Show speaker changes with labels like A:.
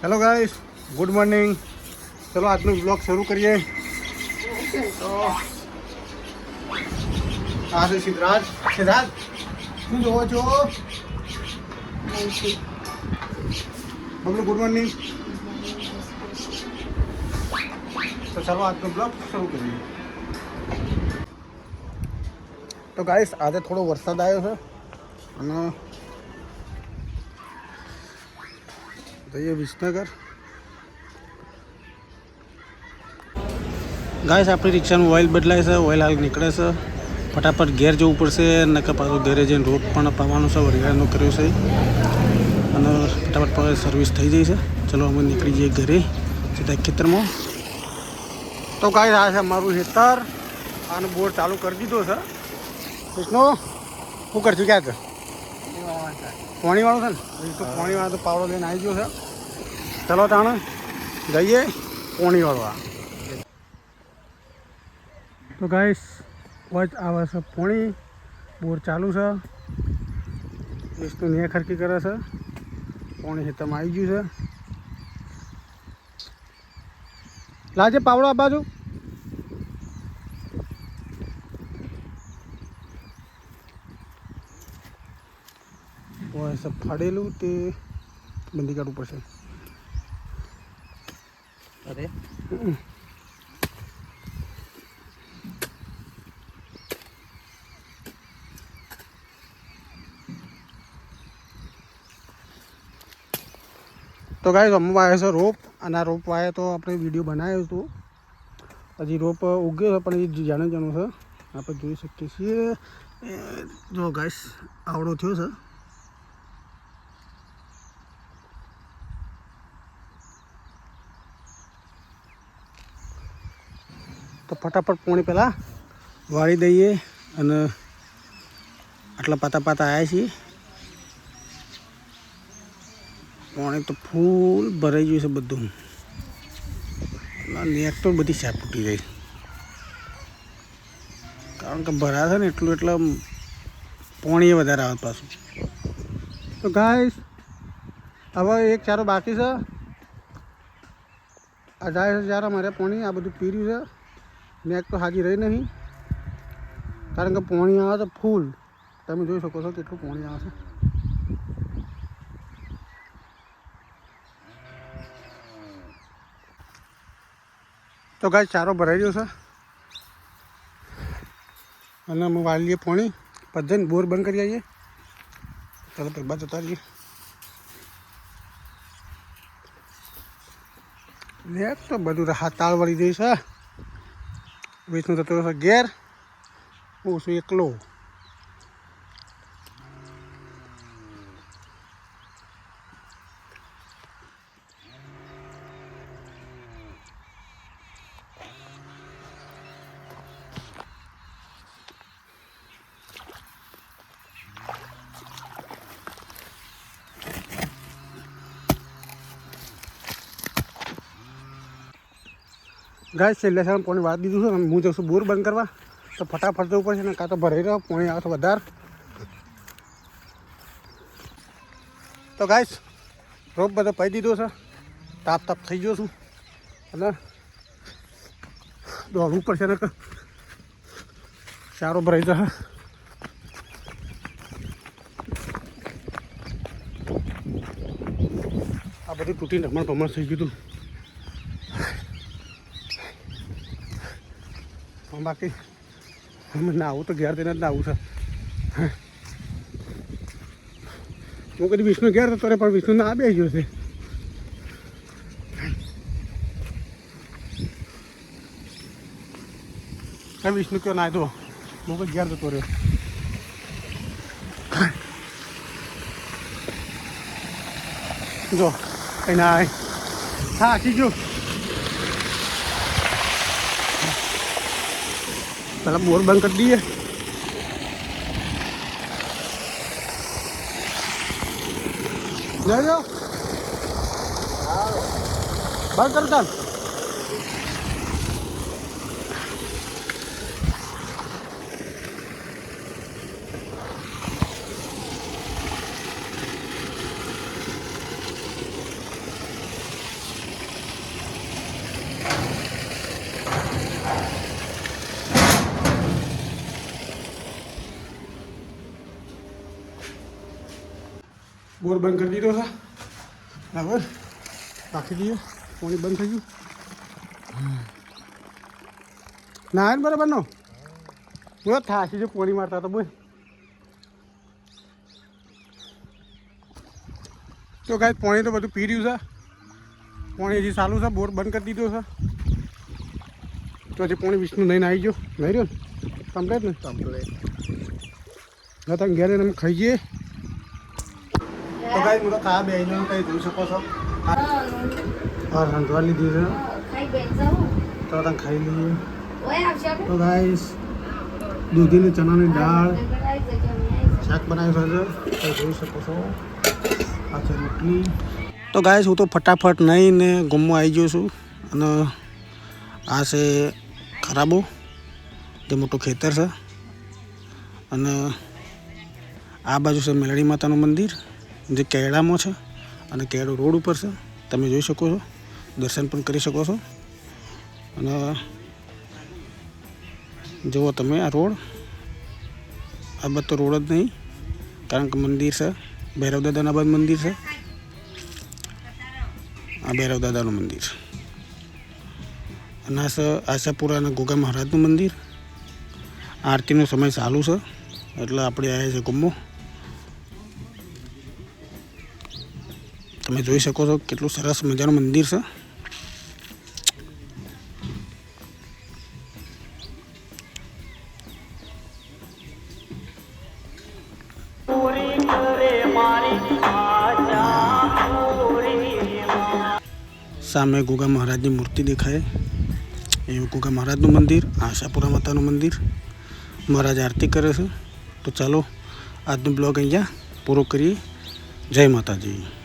A: Hello guys, good morning. ચલો આજનો blog શરૂ કરીએ. તો આ છે સિદ્ધરાજ. સિદ્ધરાજ શું જોવો છો? Bablu good morning. તો ચાલો આજનો બ્લોગ શરૂ કરીએ. તો ગાઈસ આજે થોડો વરસાદ આવ્યો છે અને જઈએ વિસનગર. ગાઈસ આપણી રિક્ષાનું ઓઇલ બદલાય છે, ઓઇલ હાલ નીકળે છે. ફટાફટ ઘેર જવું પડશે, નકર પાછું ઘરે જઈને રોપ પણ પાવાનું છે, વરિયાળનો કર્યો છે અને ફટાફટ સર્વિસ થઈ જાય છે. ચલો અમે નીકળી જઈએ ઘરે સીધા ખેતરમાં. તો ગાઈસ આ છે મારું ખેતર અને બોર ચાલુ કરી દીધો છે. વિષ્ણુ શું કરશું ક્યાં છે? પોણીવાળું છે ને, તો પોણીવાળો તો પાવડો લઈને આવી ગયો છે. ચલો તાણે જઈએ પોણીવાળવા. તો ગાઈસ વોચ આવે છે પોણી, બોર ચાલુ છે. વિષ્ણુ ને ખરકી કરે છે, પોણી ખેતરમાં આવી ગયું છે. લાજે પાવડો આ બાજુ. ફાડેલું તે બંધી કાઢવું પડશે. અરે તો ગાઈસ અમે વાવ્યો છે રોપ, અને આ રોપ વાવ્યો તો આપણે વિડીયો બનાવ્યો હતો. હજી રોપ ઉગ્યો છે પણ એ જાણે જાણું છે, આપણે જોઈ શકીએ છીએ. જો ગાઈસ આવડો થયો છે. તો ફટાફટ પોણી પહેલાં વાળી દઈએ અને આટલા પાતા પાતા આવ્યા છીએ. પોણી તો ફૂલ ભરાઈ ગયું છે બધું. નેટ તો બધી સાફ તૂટી જાય, કારણ કે ભરાશે ને એટલું એટલે પોણી વધારે આવે પાછું. તો ગાઈસ હવે એક ચારો બાકી છે. આ જાય છે જ્યારે મારે પોણી આ બધું પીર્યું છે. નેક તો હાજી રહી નહીં, કારણ કે પોણી આવે તો ફૂલ. તમે જોઈ શકો છો કેટલું પોણી આવે છે. તો ગાઈસ ચારો ભરાઈ ગયો છે અને અમે વાળી લઈએ પોણી. પધ્ધન બોર બંધ કરી આવીએ. ચાલો પેલા જતા રહીએ. નેક તો બધું તાળ વળી જઈશ. વિષ્ણુ થતો હશે ઘેર, હું છું એકલો. ગાઈસ છેલ્લે સામે પાણી વાળી દીધું છે. હું જઉં છું બોર બંધ કરવા. તો ફટાફટ જવું પડશે ને, કાં તો ભરાઈ રહ્યો પાણી આવે તો વધારે. તો ગાઈસ રોપ બધો પાઈ દીધો છે. તાપ તાપ થઈ ગયો છું અને દોડવું પડશે ને, ચારો ભરાઈ જશે. આ બધું તૂટીને રમણ ભમણ થઈ ગયું હતું. બાકી ના આવું તો ઘેર થઈને જ ના આવું છે. હું કદી વિષ્ણુ ઘેર થતો રહે, પણ વિષ્ણુ ના આવી ગયો છે. વિષ્ણુ કયો ના તો હું કઈ ઘેર જતો રહ્યો. જો કઈ ના હા આખી ગયો. પેલા બોર બંધ કરી દઈએ. જો બંધ કર ચાલ. બોર બંધ કરી દીધો છે બરાબર, રાખી દઈએ. પાણી બંધ થઈ ગયું ના ને બરાબર નો બોલો થાશી જો પાણી મારતા તો બોલ. તો ગાય પાણી તો બધું પી રહ્યું છે, પાણી હજી ચાલુ છે, બોર બંધ કરી દીધો છે. તો હજી પાણી વિષ્ણુ નહીં આવી ગયો, નહીં રહ્યો ને કમ્પ્લેટ ને કમ્પ્લેટ. હા તમે ઘેર અમે ખાઈ જઈએ. તો ગાય હું તો ખાવા બે કંઈ જોઈ શકો છો. હા રાંધવા લીધી છે તો તમે ખાઈ લઈએ. તો ગાઈસ દૂધીની ચણાની દાળ શાક બનાવ્યું છે, જોઈ શકો છો. આ છે રોટલી. તો ગાઈસ હું તો ફટાફટ નહીં ને ગમમાં આવી ગયો છું. અને આ છે ખરાબો, જે મોટું ખેતર છે. અને આ બાજુ છે મેલડી માતાનું મંદિર, જે કેળામાં છે અને કેળો રોડ ઉપર છે. તમે જોઈ શકો છો, દર્શન પણ કરી શકો છો. અને જુઓ તમે આ રોડ, આ બધો રોડ જ નહીં, કારણ કે મંદિર છે ભૈરવ દાદાના બાદ મંદિર છે. આ ભૈરવ દાદાનું મંદિર અને આશાપુરાના ગોગા મહારાજનું મંદિર. આરતીનો સમય ચાલુ છે એટલે આપણે આવ્યા છે ગુમ્મો. તમે જોઈ શકો છો કેટલું સરસ મજાનું મંદિર છે. સામે ગોગા મહારાજની મૂર્તિ દેખાય, એવું ગોગા મહારાજનું મંદિર, આશાપુરા માતાનું મંદિર. મહારાજ આરતી કરે છે. તો ચાલો આજનો બ્લોગ અહીંયા પૂરો કરીએ. જય માતાજી.